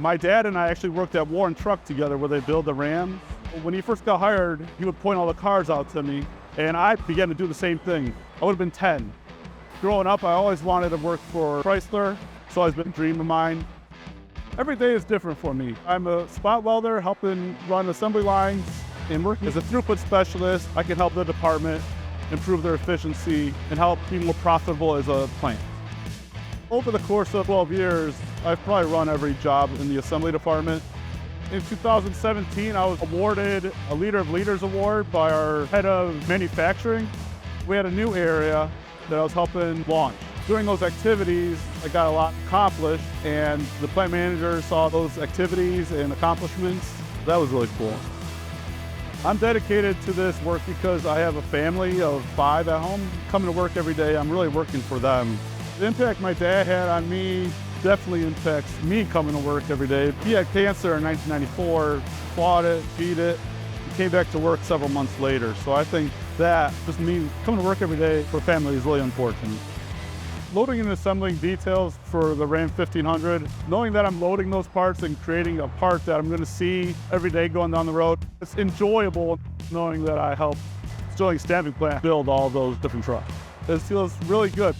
My dad and I actually worked at Warren Truck together where they build the Ram. When he first got hired, he would point all the cars out to me, and I began to do the same thing. I would have been 10. Growing up, I always wanted to work for Chrysler. It's always been a dream of mine. Every day is different for me. I'm a spot welder helping run assembly lines, and working as a throughput specialist, I can help the department improve their efficiency and help be more profitable as a plant. Over the course of 12 years, I've probably run every job in the assembly department. In 2017, I was awarded a Leader of Leaders award by our head of manufacturing. We had a new area that I was helping launch. During those activities, I got a lot accomplished, and the plant manager saw those activities and accomplishments. That was really cool. I'm dedicated to this work because I have a family of 5 at home. Coming to work every day, I'm really working for them. The impact my dad had on me definitely impacts me coming to work every day. He had cancer in 1994, fought it, beat it, and came back to work several months later. So I think that just me coming to work every day for family is really important. Loading and assembling details for the Ram 1500, knowing that I'm loading those parts and creating a part that I'm going to see every day going down the road, it's enjoyable knowing that I helped Stellantis Stamping Plant build all those different trucks. It feels really good.